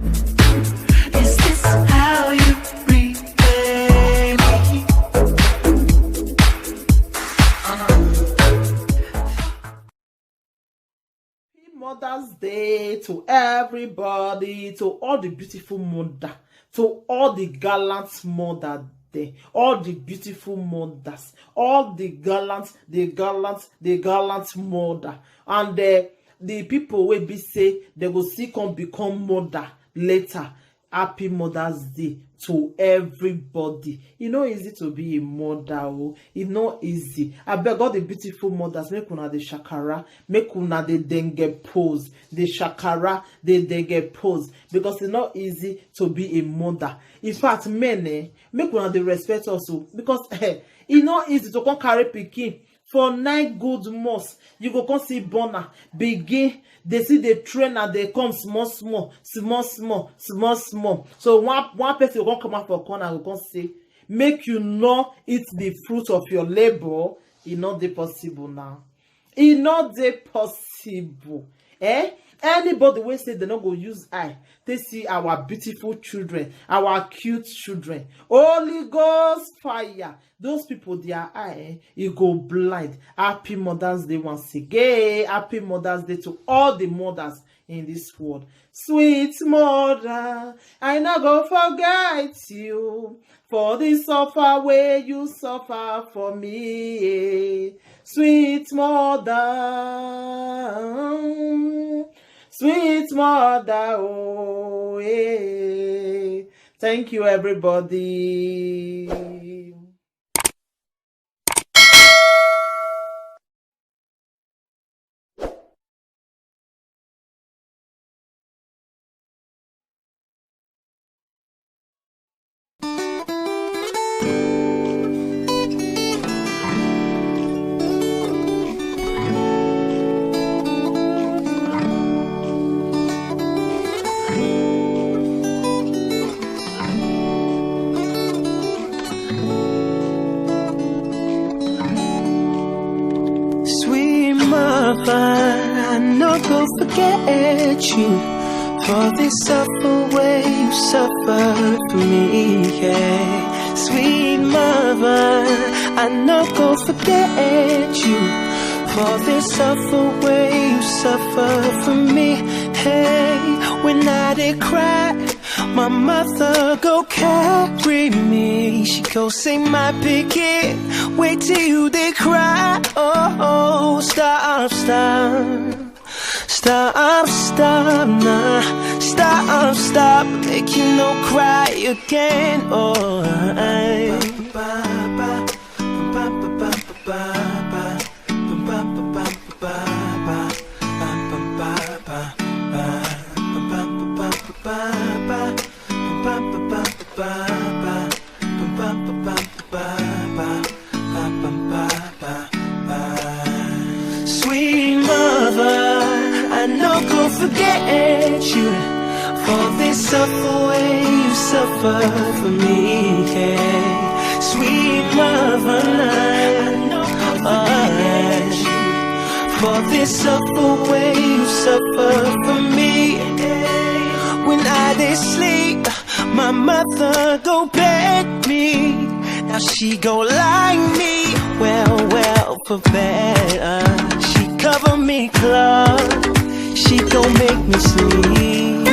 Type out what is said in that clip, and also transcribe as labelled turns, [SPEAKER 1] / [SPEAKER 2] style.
[SPEAKER 1] Is this how you repay me?
[SPEAKER 2] Mother's Day to everybody, to all the beautiful mother, to all the gallant mother there, all the beautiful mothers, all the gallant mother, and the people will be say they will see come become mother later. Happy Mother's Day to everybody. It's not easy to be a mother. Oh. It's not easy. I beg all the beautiful mothers, make una the shakara, make una the dengue pose, the shakara, the dengue pose, because it's not easy to be a mother. In fact, men, make una the respect also, because it's not easy to come carry pikin for 9 good months. You go come see born begin. They see the train and they come small. So one person will come out for corner and will come say, make you not eat the fruit of your labor. It's not the possible now. It's not the possible. Anybody will say they not go use eye. They see our beautiful children, our cute children. Holy Ghost fire. Those people, their eye, it go blind. Happy Mother's Day once again. Happy Mother's Day to all the mothers in this world. Sweet mother, I not go forget you for the suffer way you suffer for me. Sweet mother. Sweet mother, oh, yeah. Thank you, everybody.
[SPEAKER 3] I no go forget you for the suffer way you suffered for me, yeah. Sweet mother, I no go forget you for the suffer way you suffered for me, hey. When I did cry, my mother go carry me. She go say my picket, wait till you they cry. Oh, stop, nah. Stop, make you no cry again. Oh, sweet mother, I no go forget you for this suffer way you suffer for me, yeah. Sweet mother, I no go forget you for this suffer way you suffer for me, yeah. When I did sleep, my mother go beg me. Now she go like me, well, for better. She cover me close, she gon' make me sleep.